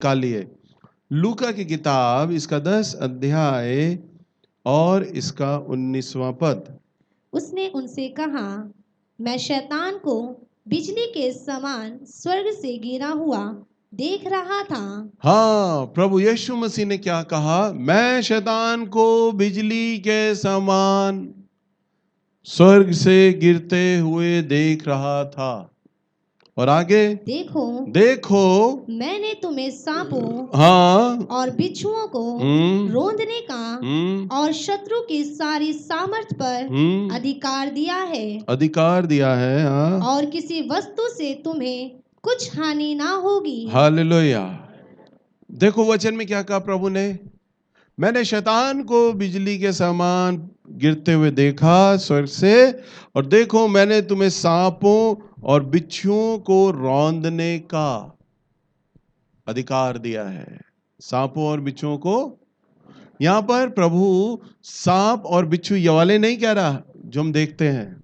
निकालिए। लूका की किताब इसका 10 अध्याय और इसका 19वां पद। उसने उनसे कहा, मैं शैतान को बिजली के समान स्वर्ग से गिरा हुआ देख रहा था। हाँ, प्रभु यीशु मसीह ने क्या कहा? मैं शैतान को बिजली के समान स्वर्ग से गिरते हुए देख रहा था। और आगे देखो, देखो, मैंने तुम्हें सांपों हाँ, और बिच्छुओं को रोंदने का और शत्रु की सारी सामर्थ पर अधिकार दिया है, अधिकार दिया है। हाँ, और किसी वस्तु से तुम्हें कुछ हानि ना होगी। हालेलुया। देखो वचन में क्या कहा प्रभु ने? मैंने शैतान को बिजली के समान गिरते हुए देखा स्वर्ग से, और देखो मैंने तुम्हें सांपों और बिच्छुओं को रौंदने का अधिकार दिया है। सांपों और बिच्छुओं को, यहां पर प्रभु सांप और बिच्छू ये वाले नहीं कह रहा जो हम देखते हैं,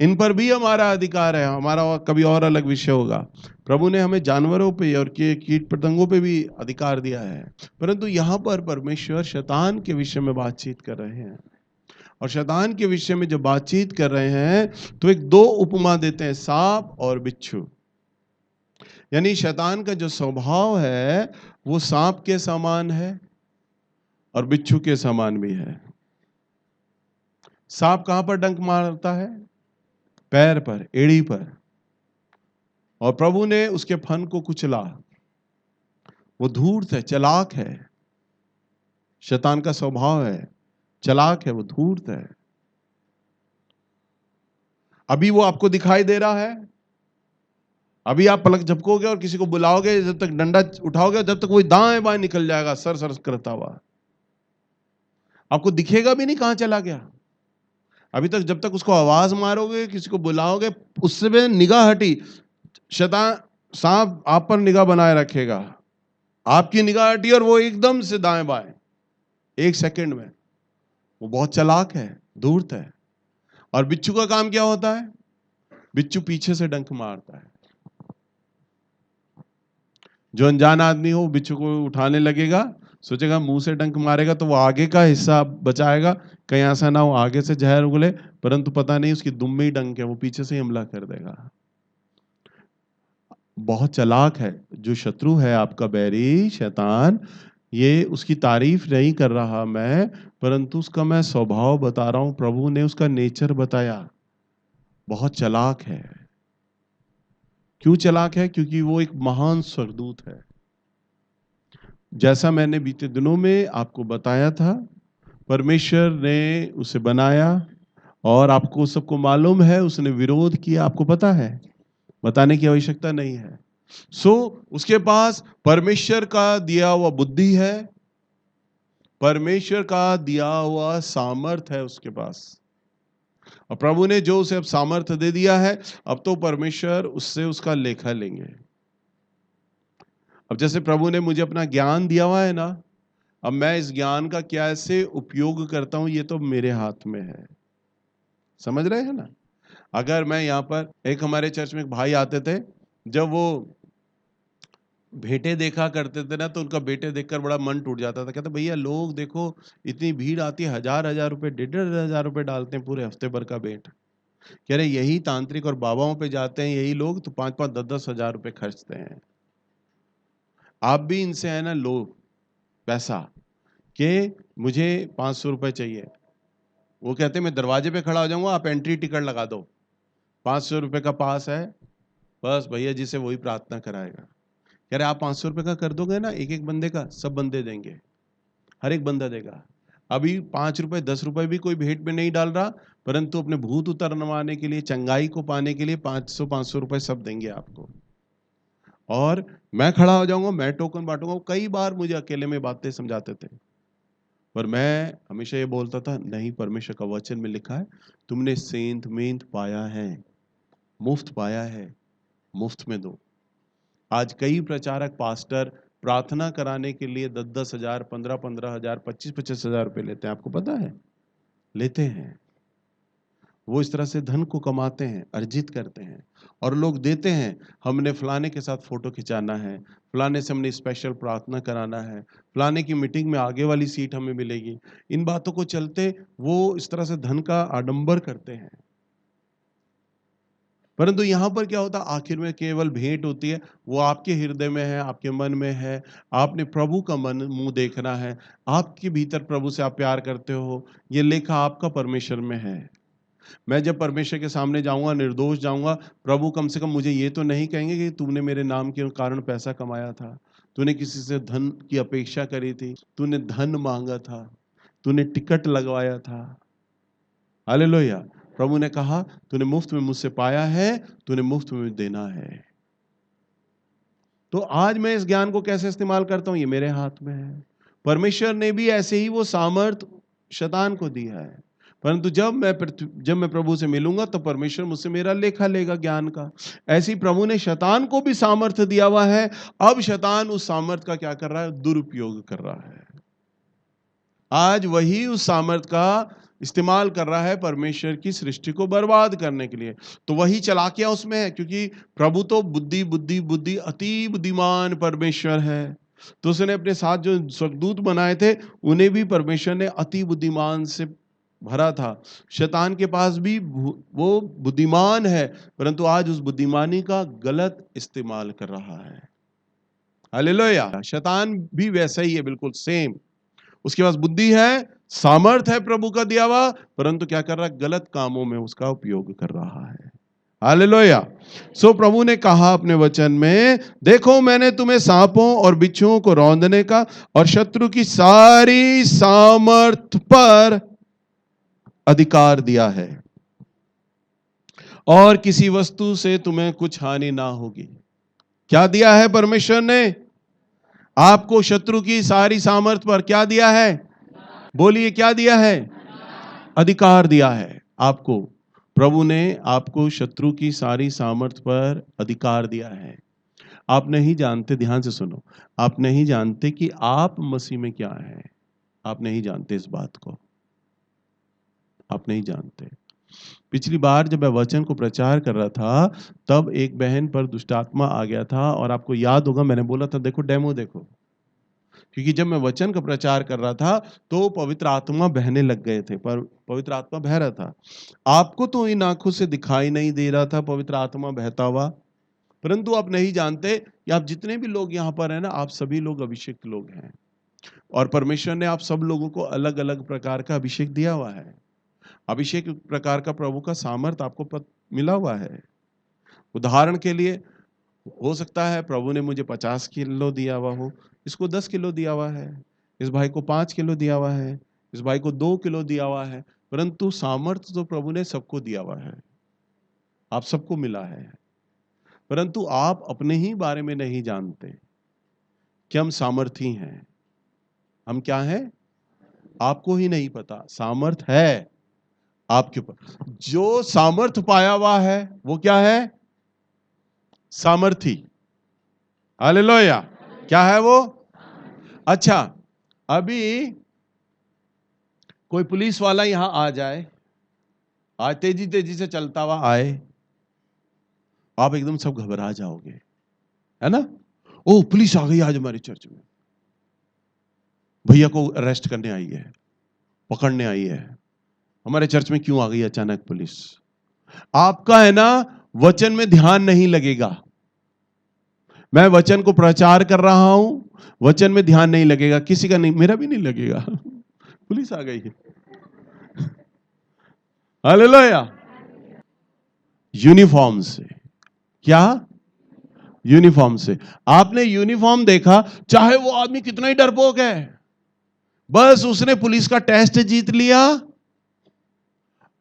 इन पर भी हमारा अधिकार है। हमारा कभी और अलग विषय होगा। प्रभु ने हमें जानवरों पे और कीट पतंगों पे भी अधिकार दिया है, परंतु यहाँ पर परमेश्वर शैतान के विषय में बातचीत कर रहे हैं। और शैतान के विषय में जब बातचीत कर रहे हैं तो एक दो उपमा देते हैं, सांप और बिच्छू। यानी शैतान का जो स्वभाव है वो सांप के समान है और बिच्छू के समान भी है। सांप कहां पर डंक मारता है? पैर पर, एड़ी पर। और प्रभु ने उसके फन को कुचला। वो धूर्त है, चालाक है। शैतान का स्वभाव है, चालाक है, वो धूर्त है। अभी वो आपको दिखाई दे रहा है, अभी आप पलक झपकोगे और किसी को बुलाओगे, जब तक डंडा उठाओगे जब तक वो दाएं बाएं निकल जाएगा सर सर करता हुआ। आपको दिखेगा भी नहीं कहां चला गया। अभी तक जब तक उसको आवाज मारोगे, किसी को बुलाओगे, उससे निगाह हटी, शैतान सांप आप पर निगाह बनाए रखेगा। आपकी निगाह हटी और वो एकदम से दाएं बाएं, एक सेकंड में। वो बहुत चालाक है, धूर्त है। और बिच्छू का काम क्या होता है? बिच्छू पीछे से डंक मारता है। जो अनजान आदमी हो बिच्छू को उठाने लगेगा, सोचेगा मुंह से डंक मारेगा तो वो आगे का हिस्सा बचाएगा, कहीं ऐसा ना हो आगे से जहर उगले, परंतु पता नहीं उसकी दुम में ही डंक है, वो पीछे से हमला कर देगा। बहुत चालाक है। जो शत्रु है आपका बैरी शैतान, ये उसकी तारीफ नहीं कर रहा मैं, परंतु उसका मैं स्वभाव बता रहा हूं। प्रभु ने उसका नेचर बताया। बहुत चालाक है। क्यों चालाक है? क्योंकि वो एक महान स्वर्गदूत है। जैसा मैंने बीते दिनों में आपको बताया था, परमेश्वर ने उसे बनाया और आपको सबको मालूम है उसने विरोध किया। आपको पता है, बताने की आवश्यकता नहीं है। उसके पास परमेश्वर का दिया हुआ बुद्धि है, परमेश्वर का दिया हुआ सामर्थ है उसके पास। और प्रभु ने जो उसे अब सामर्थ दे दिया है, अब तो परमेश्वर उससे उसका लेखा लेंगे। अब जैसे प्रभु ने मुझे अपना ज्ञान दिया हुआ है ना, अब मैं इस ज्ञान का कैसे उपयोग करता हूं ये तो मेरे हाथ में है। समझ रहे हैं ना? अगर मैं यहाँ पर, एक हमारे चर्च में एक भाई आते थे, जब वो भेंटे देखा करते थे ना तो उनका बेटे देखकर बड़ा मन टूट जाता था। कहते भैया लोग देखो इतनी भीड़ आती है, 1000-1000 रुपए, 1500 रुपए डालते हैं पूरे हफ्ते भर का भेंट। कह रहे यही तांत्रिक और बाबाओं पे जाते हैं यही लोग तो 5-5, 10-10 हजार रुपए खर्चते हैं। आप भी इनसे है ना लो पैसा कि मुझे 500 रुपए चाहिए। वो कहते मैं दरवाजे पे खड़ा हो जाऊंगा, आप एंट्री टिकट लगा दो, 500 रुपए का पास है, बस भैया जी से वही प्रार्थना कराएगा। कह रहे आप 500 रुपए का कर दोगे ना एक एक बंदे का, सब बंदे देंगे, हर एक बंदा देगा। अभी 5 रुपए 10 रुपए भी कोई भेंट में नहीं डाल रहा, परंतु अपने भूत उतरवाने के लिए, चंगाई को पाने के लिए 500-500 रुपए सब देंगे आपको। और मैं खड़ा हो जाऊंगा, मैं टोकन बांटूंगा। कई बार मुझे अकेले में बातें समझाते थे, पर मैं हमेशा ये बोलता था नहीं, परमेश्वर का वचन में लिखा है तुमने सेंध मेंध पाया है, मुफ्त पाया है, मुफ्त में दो। आज कई प्रचारक पास्टर प्रार्थना कराने के लिए 10-10 हजार, 15-15 हजार, 25-25 हजार रुपए लेते हैं। आपको पता है? लेते हैं। वो इस तरह से धन को कमाते हैं, अर्जित करते हैं और लोग देते हैं। हमने फलाने के साथ फोटो खिंचाना है, फलाने से हमने स्पेशल प्रार्थना कराना है, फलाने की मीटिंग में आगे वाली सीट हमें मिलेगी। इन बातों को चलते वो इस तरह से धन का आडंबर करते हैं। परंतु यहाँ पर क्या होता है, आखिर में केवल भेंट होती है, वो आपके हृदय में है, आपके मन में है। आपने प्रभु का मन मुंह देखना है, आपके भीतर प्रभु से आप प्यार करते हो, ये लेखा आपका परमेश्वर में है। मैं जब परमेश्वर के सामने जाऊंगा, निर्दोष जाऊंगा, प्रभु कम से कम मुझे ये तो नहीं कहेंगे कि तूने मेरे नाम के कारण पैसा कमाया था, तूने किसी से धन की अपेक्षा करी थी, तूने धन मांगा था, तूने टिकट लगवाया था। हालेलुया। प्रभु ने कहा तूने मुफ्त में मुझसे पाया है, तूने मुफ्त में देना है। तो आज मैं इस ज्ञान को कैसे इस्तेमाल करता हूं, ये मेरे हाथ में है। परमेश्वर ने भी ऐसे ही वो सामर्थ शैतान को दिया है, परंतु जब मैं प्रभु से मिलूंगा तो परमेश्वर मुझसे मेरा लेखा लेगा ज्ञान का। ऐसे ही प्रभु ने शैतान को भी सामर्थ्य दिया हुआ है। अब शैतान उस सामर्थ का क्या कर रहा है, दुरुपयोग कर रहा है। आज वही उस सामर्थ का इस्तेमाल कर रहा है परमेश्वर की सृष्टि को बर्बाद करने के लिए। तो वही चालाकियां उसमें है, क्योंकि प्रभु तो बुद्धि बुद्धि बुद्धि अति बुद्धिमान परमेश्वर है। तो उसने अपने साथ जो स्वर्गदूत बनाए थे उन्हें भी परमेश्वर ने अति बुद्धिमान से भरा था। शैतान के पास भी वो बुद्धिमान है, परंतु आज उस बुद्धिमानी का गलत इस्तेमाल कर रहा है। हालेलुया। शैतान भी वैसा ही है, बिल्कुल सेम। उसके पास बुद्धि है, सामर्थ है प्रभु का दिया हुआ, परंतु क्या कर रहा है, गलत कामों में उसका उपयोग कर रहा है। हालेलुया। सो प्रभु ने कहा अपने वचन में, देखो मैंने तुम्हें सांपों और बिच्छुओं को रौंदने का और शत्रु की सारी सामर्थ पर अधिकार दिया है, और किसी वस्तु से तुम्हें कुछ हानि ना होगी। क्या दिया है परमेश्वर ने आपको? शत्रु की सारी सामर्थ पर क्या दिया है? बोलिए, क्या दिया है? अधिकार दिया है आपको। प्रभु ने आपको शत्रु की सारी सामर्थ पर अधिकार दिया है। आप नहीं जानते, ध्यान से सुनो, आप नहीं जानते कि आप मसीह में क्या है। आप नहीं जानते इस बात को, आप नहीं जानते। पिछली बार जब मैं वचन को प्रचार कर रहा था तब एक बहन पर दुष्टात्मा आ गया था, और आपको याद होगा मैंने बोला था देखो डेमो देखो, क्योंकि जब मैं वचन का प्रचार कर रहा था तो पवित्र आत्मा बहने लग गए थे, पर पवित्र आत्मा बह रहा था। आपको तो इन आंखों से दिखाई नहीं दे रहा था पवित्र आत्मा बहता हुआ, परंतु आप नहीं जानते कि आप जितने भी लोग यहाँ पर हैं ना, आप सभी लोग अभिषिक्त लोग हैं, और परमेश्वर ने आप सब लोगों को अलग अलग प्रकार का अभिषेक दिया हुआ है। अभिषेक प्रकार का प्रभु का सामर्थ आपको मिला हुआ है। उदाहरण के लिए हो सकता है प्रभु ने मुझे 50 किलो दिया हुआ हो, इसको 10 किलो दिया हुआ है, इस भाई को 5 किलो दिया हुआ है, इस भाई को 2 किलो दिया हुआ है, परंतु सामर्थ्य तो प्रभु ने सबको दिया हुआ है, आप सबको मिला है। परंतु आप अपने ही बारे में नहीं जानते कि हम सामर्थी हैं। हम क्या हैं? आपको ही नहीं पता। सामर्थ है आपके ऊपर। जो सामर्थ पाया हुआ है वो क्या है? सामर्थी। हालेलुया। क्या है वो? अच्छा, अभी कोई पुलिस वाला यहां आ जाए, आज तेजी तेजी से चलता हुआ आए, आप एकदम सब घबरा जाओगे, है ना? ओ पुलिस आ गई आज हमारी चर्च में, भैया को अरेस्ट करने आई है, पकड़ने आई है। हमारे चर्च में क्यों आ गई अचानक पुलिस? आपका है ना वचन में ध्यान नहीं लगेगा। मैं वचन को प्रचार कर रहा हूं, वचन में ध्यान नहीं लगेगा, किसी का नहीं, मेरा भी नहीं लगेगा। पुलिस आ गई है। हालेलुया। यूनिफॉर्म से। क्या? यूनिफॉर्म से। आपने यूनिफॉर्म देखा, चाहे वो आदमी कितना ही डरपोक है, बस उसने पुलिस का टेस्ट जीत लिया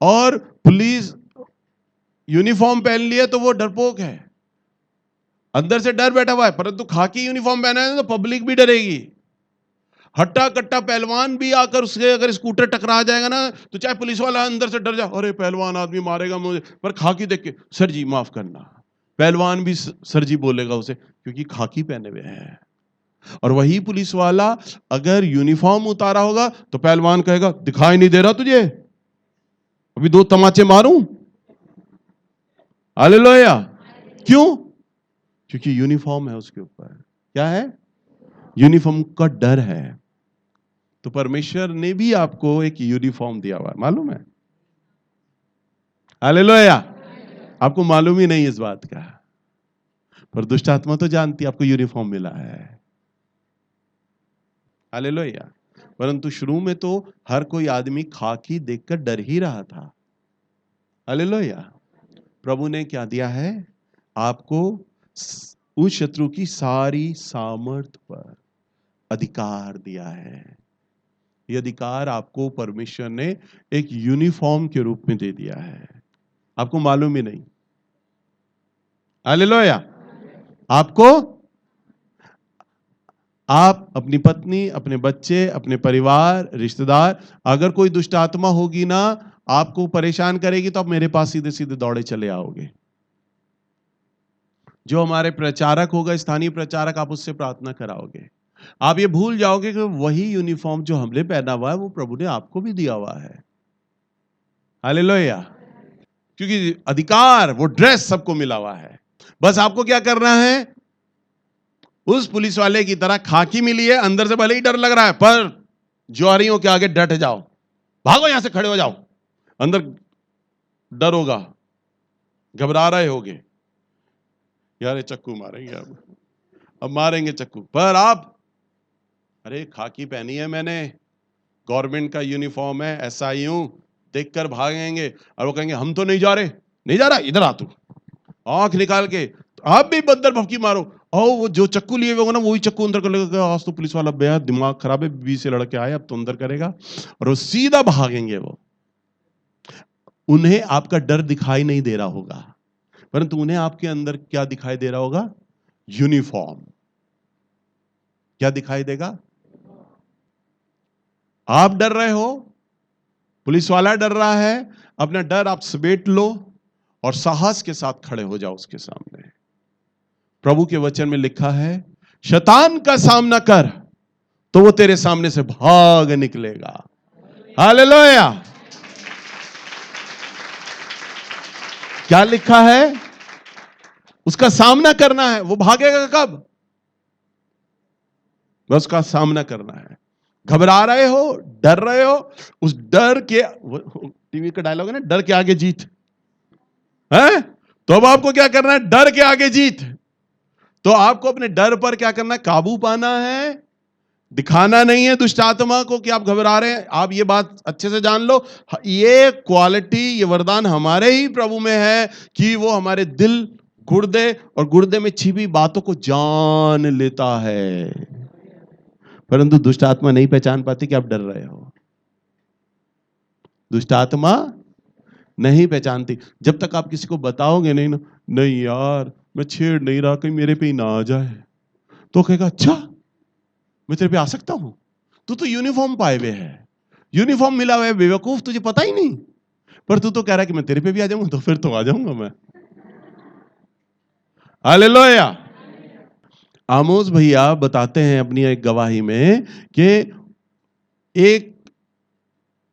और पुलिस यूनिफॉर्म पहन लिया तो वो डरपोक है, अंदर से डर बैठा हुआ है। परंतु खाकी यूनिफॉर्म पहना है तो पब्लिक भी डरेगी। हट्टा कट्टा पहलवान भी आकर उसके अगर स्कूटर टकरा जाएगा ना, तो चाहे पुलिस वाला अंदर से डर जाए, अरे पहलवान आदमी मारेगा मुझे, पर खाकी देख के सर जी माफ करना, पहलवान भी सर जी बोलेगा उसे, क्योंकि खाकी पहने हुए है। और वही पुलिस वाला अगर यूनिफॉर्म उतारा होगा तो पहलवान कहेगा दिखाई नहीं दे रहा तुझे, अभी 2 तमाचे मारूं? हालेलुया। क्यों? क्योंकि यूनिफॉर्म है उसके ऊपर। क्या है? यूनिफॉर्म का डर है। तो परमेश्वर ने भी आपको एक यूनिफॉर्म दिया हुआ है, मालूम है? हालेलुया। आपको मालूम ही नहीं इस बात का, पर दुष्ट आत्मा तो जानती है आपको यूनिफॉर्म मिला है। हालेलुया। परंतु शुरू में तो हर कोई आदमी खाकी देखकर डर ही रहा था। हालेलुया। प्रभु ने क्या दिया है आपको? उस शत्रु की सारी सामर्थ पर अधिकार दिया है। ये अधिकार आपको परमेश्वर ने एक यूनिफॉर्म के रूप में दे दिया है, आपको मालूम ही नहीं। हालेलुया। आपको, आप, अपनी पत्नी, अपने बच्चे, अपने परिवार, रिश्तेदार, अगर कोई दुष्ट आत्मा होगी ना आपको परेशान करेगी तो आप मेरे पास सीधे सीधे दौड़े चले आओगे। जो हमारे प्रचारक होगा, स्थानीय प्रचारक, आप उससे प्रार्थना कराओगे। आप ये भूल जाओगे कि वही यूनिफॉर्म जो हमने पहना हुआ है वो प्रभु ने आपको भी दिया हुआ है। हालेलुया। क्योंकि अधिकार, वो ड्रेस सबको मिला हुआ है। बस आपको क्या करना है? उस पुलिस वाले की तरह खाकी मिली है, अंदर से भले ही डर लग रहा है, पर ज्वारियों के आगे डट जाओ, भागो यहां से, खड़े हो जाओ। अंदर डर होगा, घबरा रहे होगे, यार चक्कू मारेंगे, अब मारेंगे चक्कू, पर आप, अरे खाकी पहनी है मैंने, गवर्नमेंट का यूनिफॉर्म है, एसआई हूं, देखकर भागेंगे। और वो कहेंगे हम तो नहीं जा रहे, नहीं जा रहा, इधर आ तू, आंख निकाल के आप भी बंदर भपकी मारो। और वो जो चक्कू लिए हुए होगा ना, वही चक्कू अंदर कर लेगा। आज तो पुलिस वाला बेहद दिमाग खराब है, बीवी से लड़के आए, अब तो अंदर करेगा, और वो सीधा भागेंगे। वो, उन्हें आपका डर दिखाई नहीं दे रहा होगा, परंतु उन्हें आपके अंदर क्या दिखाई दे रहा होगा? यूनिफॉर्म। क्या दिखाई देगा? आप डर रहे हो, पुलिस वाला डर रहा है, अपना डर आप समेट लो और साहस के साथ खड़े हो जाओ उसके सामने। प्रभु के वचन में लिखा है, शैतान का सामना कर तो वो तेरे सामने से भाग निकलेगा। हालेलुया। क्या लिखा है? उसका सामना करना है। वो भागेगा कब? बस उसका सामना करना है। घबरा रहे हो, डर रहे हो, उस डर के, टीवी का डायलॉग है ना, डर के आगे जीत है। तो अब आपको क्या करना है? डर के आगे जीत। तो आपको अपने डर पर क्या करना है? काबू पाना है। दिखाना नहीं है दुष्ट आत्मा को कि आप घबरा रहे हैं। आप ये बात अच्छे से जान लो, ये क्वालिटी, ये वरदान हमारे ही प्रभु में है कि वो हमारे दिल, गुर्दे और गुर्दे में छिपी बातों को जान लेता है। परंतु दुष्ट आत्मा नहीं पहचान पाती कि आप डर रहे हो। दुष्ट आत्मा नहीं पहचानती। जब तक आप किसी को बताओगे नहीं ना, नहीं यार मैं छेड़ नहीं रहा, कहीं मेरे पे ही ना आ जाए, तो कहेगा अच्छा मैं तेरे पे आ सकता हूं, तू तो यूनिफॉर्म पाए हुए है, यूनिफॉर्म मिला हुआ है, बेवकूफ, तुझे पता ही नहीं, पर तू तो कह रहा है कि मैं तेरे पे भी आ जाऊंगा, तो फिर तो आ जाऊंगा मैं। हालेलुया। आमोस भैया बताते हैं अपनी एक गवाही में कि एक,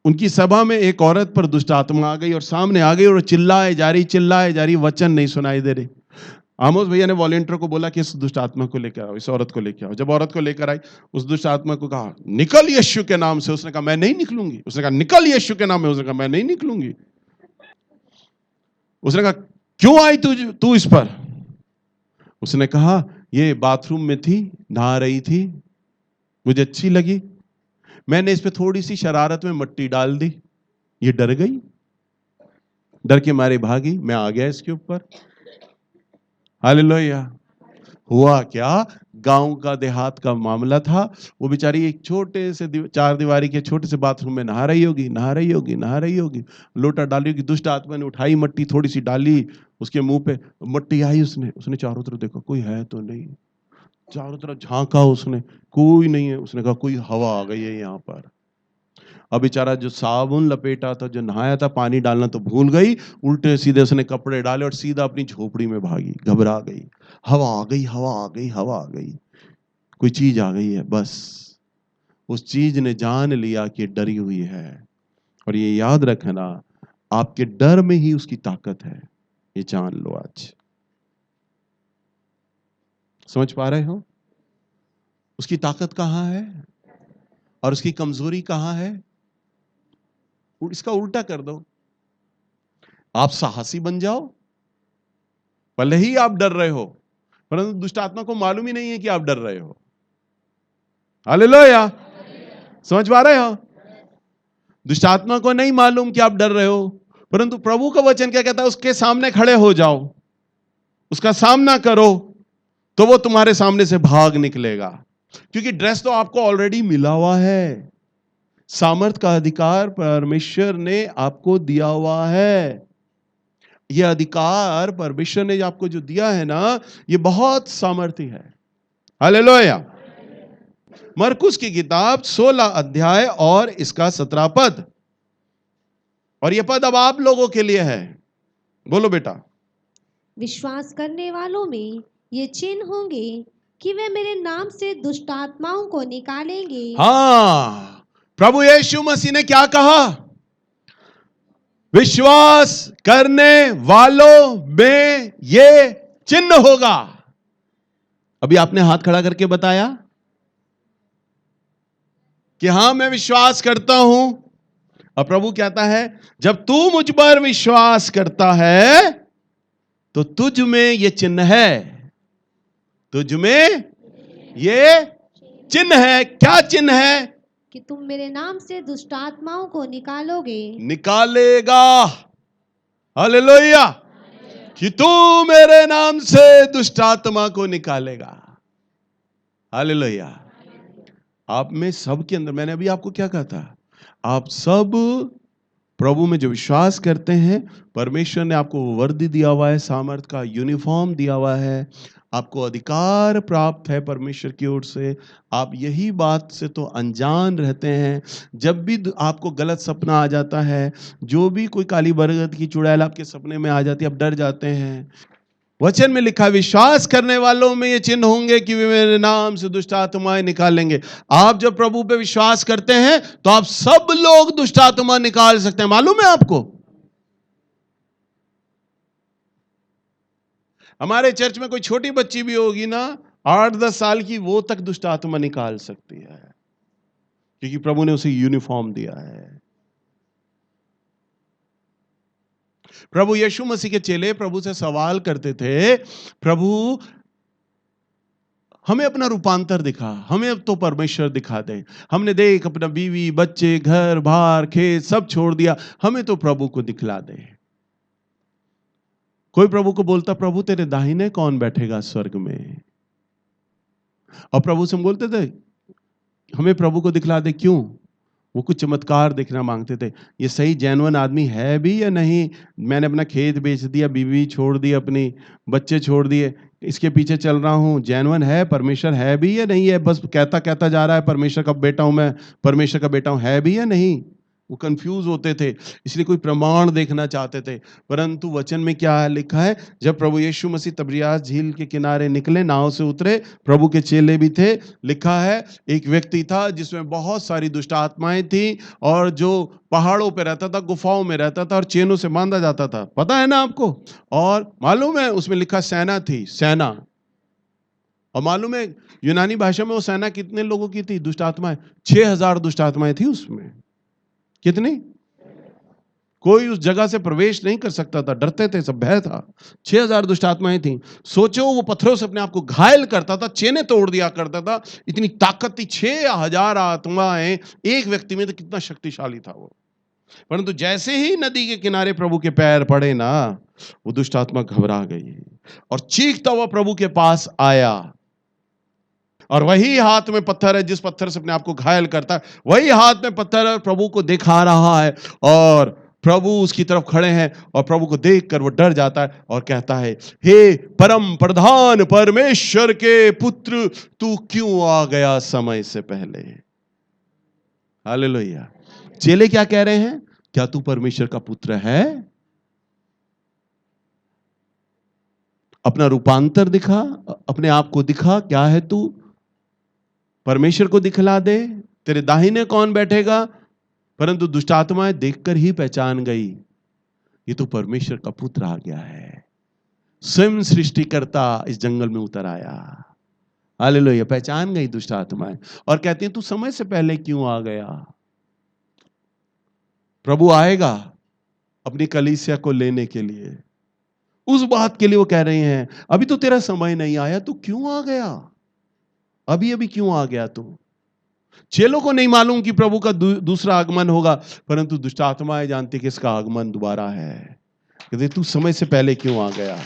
उनकी सभा में एक औरत पर दुष्ट आत्मा आ गई और सामने आ गई और चिल्लाए जा रही, वचन नहीं सुनाई दे रही। आमोस भैया ने वॉलंटियर को बोला कि इस दुष्ट आत्मा को लेकर आओ, इस औरत को लेकर आओ। जब औरत को लेकर आई, उस दुष्ट आत्मा को कहा निकल यीशु के नाम से। उसने कहा मैं नहीं निकलूंगी। उसने कहा निकल यीशु के नाम में। उसने कहा मैं नहीं निकलूंगी। उसने कहा क्यों आई तू इस पर? उसने कहा ये बाथरूम में थी, नहा रही थी, मुझे अच्छी लगी, मैंने इस पे थोड़ी सी शरारत में मिट्टी डाल दी, ये डर गई, डर के मारे भागी, मैं आ गया इसके ऊपर। हालेलुया। हुआ क्या, गांव का देहात का मामला था। वो बेचारी एक छोटे से 4 दीवारी के छोटे से बाथरूम में नहा रही होगी, लोटा डाली होगी, दुष्ट आत्मा ने उठाई मट्टी, थोड़ी सी डाली उसके मुंह पे, मट्टी आई, उसने चारों तरफ देखा कोई है तो नहीं, चारों तरफ झांका उसने, कोई नहीं है। उसने कहा कोई हवा आ गई है यहाँ पर। अब बेचारा जो साबुन लपेटा था, जो नहाया था, पानी डालना तो भूल गई, उल्टे सीधे उसने कपड़े डाले और सीधा अपनी झोपड़ी में भागी, घबरा गई। हवा आ गई, कोई चीज आ गई है। बस उस चीज ने जान लिया कि डरी हुई है। और ये याद रखना, आपके डर में ही उसकी ताकत है, ये जान लो आज। समझ पा रहे हो? उसकी ताकत कहां है और उसकी कमजोरी कहां है? इसका उल्टा कर दो, आप साहसी बन जाओ। भले ही आप डर रहे हो, परंतु दुष्ट आत्मा को मालूम ही नहीं है कि आप डर रहे हो। हालेलुया! समझ पा रहे हो? दुष्ट आत्मा को नहीं मालूम कि आप डर रहे हो, परंतु प्रभु का वचन क्या कहता है? उसके सामने खड़े हो जाओ, उसका सामना करो, तो वो तुम्हारे सामने से भाग निकलेगा। क्योंकि ड्रेस तो आपको ऑलरेडी मिला हुआ है, सामर्थ का अधिकार परमेश्वर ने आपको दिया हुआ है। यह अधिकार परमेश्वर ने आपको जो दिया है ना, ये बहुत सामर्थी है। हालेलुया! मरकुस की किताब 16 अध्याय और इसका 17 पद, और यह पद अब आप लोगों के लिए है। बोलो बेटा। विश्वास करने वालों में ये चिन्ह होंगे कि वे मेरे नाम से दुष्ट आत्माओं को निकालेंगे। हाँ, प्रभु यीशु मसीह ने क्या कहा? विश्वास करने वालों में ये चिन्ह होगा। अभी आपने हाथ खड़ा करके बताया कि हां मैं विश्वास करता हूं, और प्रभु कहता है जब तू मुझ पर विश्वास करता है तो तुझ में ये चिन्ह है, तुझ में ये चिन्ह है। क्या चिन्ह है? कि तुम मेरे नाम से दुष्ट आत्माओं को निकालोगे। निकालेगा। हालेलुया! कि तू मेरे नाम से दुष्ट आत्मा को निकालेगा। हालेलुया! आप में सब के अंदर, मैंने अभी आपको क्या कहा था? आप सब प्रभु में जो विश्वास करते हैं, परमेश्वर ने आपको वर्दी दिया हुआ है, सामर्थ का यूनिफॉर्म दिया हुआ है, आपको अधिकार प्राप्त है परमेश्वर की ओर से। आप यही बात से तो अनजान रहते हैं। जब भी आपको गलत सपना आ जाता है, जो भी कोई काली बरगद की चुड़ैल आपके सपने में आ जाती है, आप डर जाते हैं। वचन में लिखा विश्वास करने वालों में ये चिन्ह होंगे कि वे मेरे नाम से दुष्ट आत्माएं निकालेंगे। आप जब प्रभु पे विश्वास करते हैं तो आप सब लोग दुष्ट आत्मा निकाल सकते हैं। मालूम है आपको? हमारे चर्च में कोई छोटी बच्ची भी होगी ना, 8-10 साल की, वो तक दुष्ट आत्मा निकाल सकती है, क्योंकि प्रभु ने उसे यूनिफॉर्म दिया है। प्रभु यीशु मसीह के चेले प्रभु से सवाल करते थे, प्रभु हमें अपना रूपांतर दिखा, हमें अब तो परमेश्वर दिखा दे। हमने देख अपना बीवी बच्चे घर बार खेत सब छोड़ दिया, हमें तो प्रभु को दिखला दे। कोई प्रभु को बोलता, प्रभु तेरे दाहिने कौन बैठेगा स्वर्ग में? और प्रभु से हम बोलते थे हमें प्रभु को दिखला दे। क्यों? वो कुछ चमत्कार देखना मांगते थे। ये सही जेन्युइन आदमी है भी या नहीं? मैंने अपना खेत बेच दिया, बीवी छोड़ दी, अपनी बच्चे छोड़ दिए, इसके पीछे चल रहा हूँ, जेन्युइन है? परमेश्वर है भी या नहीं है? बस कहता कहता जा रहा है परमेश्वर का बेटा हूं मैं, परमेश्वर का बेटा हूं, है भी या नहीं? वो कंफ्यूज होते थे, इसलिए कोई प्रमाण देखना चाहते थे। परंतु वचन में क्या लिखा है? जब प्रभु यीशु मसीह तबरियास झील के किनारे निकले, नाव से उतरे, प्रभु के चेले भी थे, लिखा है एक व्यक्ति था जिसमें बहुत सारी दुष्ट आत्माएं थी, और जो पहाड़ों पे रहता था, गुफाओं में रहता था, और चेनों से बांधा जाता था। पता है ना आपको? और मालूम है उसमें लिखा सेना थी, सेना। और मालूम है यूनानी भाषा में वो सेना कितने लोगों की थी? दुष्ट आत्माएं 6000 दुष्ट आत्माएं थी उसमें। कितनी? कोई उस जगह से प्रवेश नहीं कर सकता था, डरते थे, सब भय था। 6000 दुष्ट आत्माएं थी। सोचो वो पत्थरों से अपने आप को घायल करता था, चेने तोड़ दिया करता था, इतनी ताकत थी। 6000 आत्माएं एक व्यक्ति में, तो कितना शक्तिशाली था वो। परंतु जैसे ही नदी के किनारे प्रभु के पैर पड़े ना, वो दुष्ट आत्मा घबरा गई और चीखता हुआ प्रभु के पास आया। और वही हाथ में पत्थर है जिस पत्थर से अपने आप को घायल करता है, वही हाथ में पत्थर है, प्रभु को दिखा रहा है, और प्रभु उसकी तरफ खड़े हैं, और प्रभु को देखकर वो डर जाता है और कहता है, हे परम प्रधान परमेश्वर के पुत्र, तू क्यों आ गया समय से पहले? हालेलुया! चेले क्या कह रहे हैं? क्या तू परमेश्वर का पुत्र है? अपना रूपांतर दिखा, अपने आप को दिखा, क्या है तू? परमेश्वर को दिखला दे, तेरे दाहिने कौन बैठेगा? परंतु दुष्ट आत्माएं देखकर ही पहचान गई ये तो परमेश्वर का पुत्र आ गया है, स्वयं सृष्टिकर्ता इस जंगल में उतर आया। हालेलुया। पहचान गई दुष्ट आत्माएं और कहती हैं तू समय से पहले क्यों आ गया। प्रभु आएगा अपनी कलीसिया को लेने के लिए, उस बात के लिए वो कह रहे हैं अभी तो तेरा समय नहीं आया, तू क्यों आ गया, अभी अभी क्यों आ गया तू। चेलों को नहीं मालूम कि प्रभु का दूसरा आगमन होगा, परंतु दुष्ट आत्माएं जानती कि इसका आगमन दोबारा है। कहते तू समय से पहले क्यों आ गया।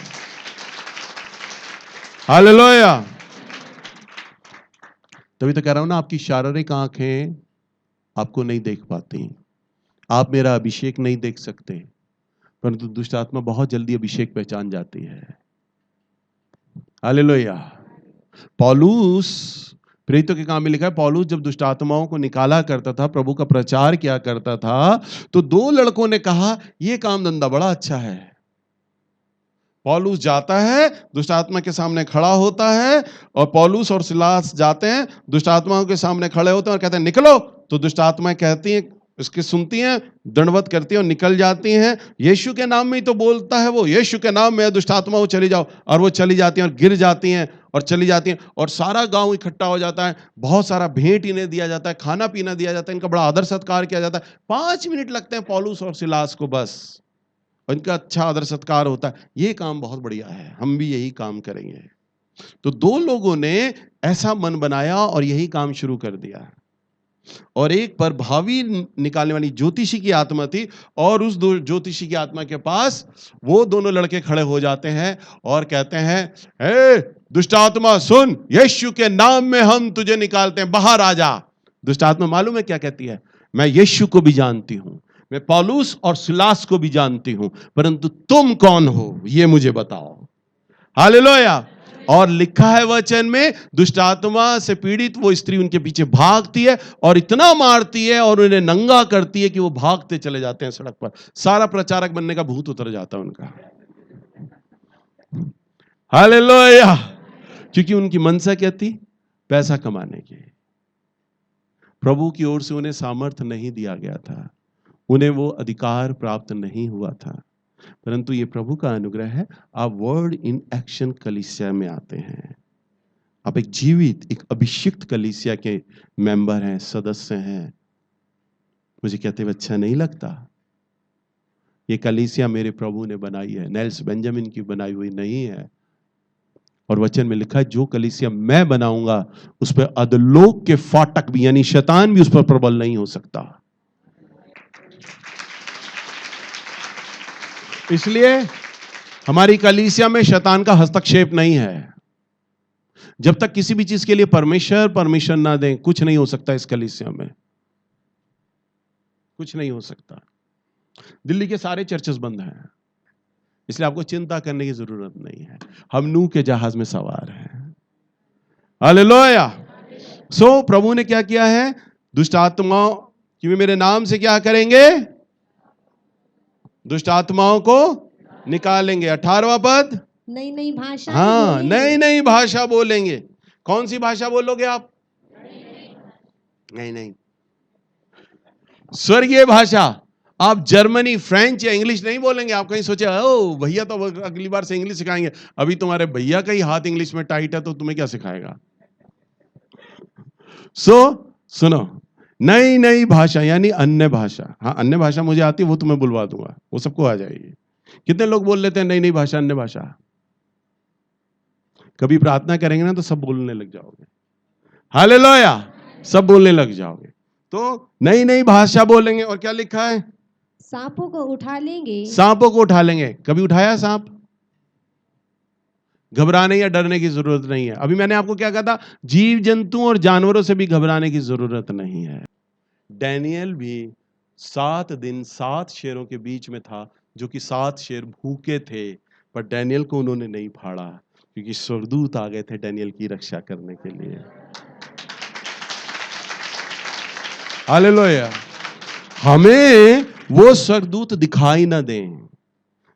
हालेलुया। तभी तो कह रहा हूं ना, आपकी शारीरिक आंखें आपको नहीं देख पाती, आप मेरा अभिषेक नहीं देख सकते, परंतु दुष्ट आत्मा बहुत जल्दी अभिषेक पहचान जाती है। हालेलुया। पौलुस प्रेरितों के काम में लिखा है, पौलुस जब दुष्ट आत्माओं को निकाला करता था, प्रभु का प्रचार किया करता था, तो दो लड़कों ने कहा यह काम धंधा बड़ा अच्छा है। पौलुस जाता है, दुष्ट आत्मा के सामने खड़ा होता है, और पौलुस और सिलास जाते हैं, दुष्ट आत्माओं के सामने खड़े होते हैं और कहते हैं निकलो। तो दुष्ट आत्माएं कहती हैं, उसकी सुनती हैं, दंडवत करती हैं और निकल जाती हैं। यीशु के नाम में ही तो बोलता है वो, यीशु के नाम में दुष्ट आत्मा वो चली जाओ, और वो चली जाती हैं और गिर जाती हैं और चली जाती हैं, और सारा गांव इकट्ठा हो जाता है, बहुत सारा भेंट इन्हें दिया जाता है, खाना पीना दिया जाता है, इनका बड़ा आदर सत्कार किया जाता है। 5 मिनट लगते हैं पौलुस और सिलास को बस, इनका अच्छा आदर सत्कार होता है। ये काम बहुत बढ़िया है, हम भी यही काम करेंगे। तो दो लोगों ने ऐसा मन बनाया और यही काम शुरू कर दिया। और एक पर भावी निकालने वाली ज्योतिषी की आत्मा थी, और उस ज्योतिषी की आत्मा के पास वो दोनों लड़के खड़े हो जाते हैं और कहते हैं हे दुष्ट आत्मा सुन, यीशु के नाम में हम तुझे निकालते हैं, बाहर आ जा। दुष्ट आत्मा मालूम है क्या कहती है, मैं यीशु को भी जानती हूं, मैं पौलुस और सिलास को भी जानती हूं, परंतु तुम कौन हो ये मुझे बताओ। हालेलुया। और लिखा है वचन में, दुष्ट आत्मा से पीड़ित वो स्त्री उनके पीछे भागती है और इतना मारती है और उन्हें नंगा करती है कि वो भागते चले जाते हैं सड़क पर। सारा प्रचारक बनने का भूत उतर जाता है उनका। हालेलुया। क्योंकि उनकी मनसा क्या थी, पैसा कमाने की। प्रभु की ओर से उन्हें सामर्थ्य नहीं दिया गया था, उन्हें वो अधिकार प्राप्त नहीं हुआ था, परंतु ये प्रभु का अनुग्रह है। आप वर्ड इन एक्शन कलीसिया में आते हैं, आप एक जीवित, एक अभिषिक्त कलीसिया के मेंबर हैं, सदस्य हैं। मुझे कहते हुए अच्छा नहीं लगता। ये कलीसिया मेरे प्रभु ने बनाई है, नेल्स बेंजामिन की बनाई हुई नहीं है। और वचन में लिखा है जो कलीसिया मैं बनाऊंगा उस पर अधोलोक के फाटक भी, यानी शैतान भी उस पर प्रबल नहीं हो सकता। इसलिए हमारी कलीसिया में शैतान का हस्तक्षेप नहीं है। जब तक किसी भी चीज के लिए परमेश्वर परमिशन ना दें, कुछ नहीं हो सकता इस कलीसिया में, कुछ नहीं हो सकता। दिल्ली के सारे चर्चेस बंद हैं, इसलिए आपको चिंता करने की जरूरत नहीं है। हम नूह के जहाज में सवार हैं। हालेलुया। सो प्रभु ने क्या किया है, दुष्ट आत्माओं कि वे मेरे नाम से क्या करेंगे, दुष्ट आत्माओं को निकालेंगे। 18वां पद, नई नई भाषा हाँ नई नई भाषा बोलेंगे। कौन सी भाषा बोलोगे आप, नहीं नहीं, स्वर्गीय भाषा। आप जर्मनी, फ्रेंच या इंग्लिश नहीं बोलेंगे। आप कहीं सोचे ओ भैया तो अगली बार से इंग्लिश सिखाएंगे, अभी तुम्हारे भैया का ही हाथ इंग्लिश में टाइट है तो तुम्हें क्या सिखाएगा। सुनो, नई नई भाषा यानी अन्य भाषा। हाँ अन्य भाषा मुझे आती है, वो तुम्हें बुलवा दूंगा, वो सबको आ जाएगी। कितने लोग बोल लेते हैं नई नई भाषा, अन्य भाषा। कभी प्रार्थना करेंगे ना तो सब बोलने लग जाओगे। हालेलुया, सब बोलने लग जाओगे। तो नई नई भाषा बोलेंगे। और क्या लिखा है, सांपों को उठा लेंगे। सांपों को उठा लेंगे। कभी उठाया सांप? घबराने या डरने की जरूरत नहीं है। अभी मैंने आपको क्या कहा था, जीव जंतुओं और जानवरों से भी घबराने की जरूरत नहीं है। डैनियल भी 7 दिन 7 शेरों के बीच में था, जो कि 7 शेर भूखे थे, पर डैनियल को उन्होंने नहीं फाड़ा, क्योंकि स्वर्गदूत आ गए थे डैनियल की रक्षा करने के लिए। हालेलुया। हमें वो स्वर्गदूत दिखाई ना दें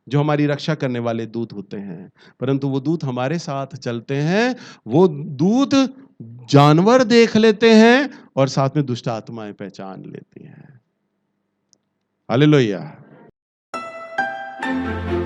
जो हमारी रक्षा करने वाले दूत होते हैं, परंतु वो दूत हमारे साथ चलते हैं। वो दूत जानवर देख लेते हैं और साथ में दुष्ट आत्माएं पहचान लेती हैं। हालेलुया। है।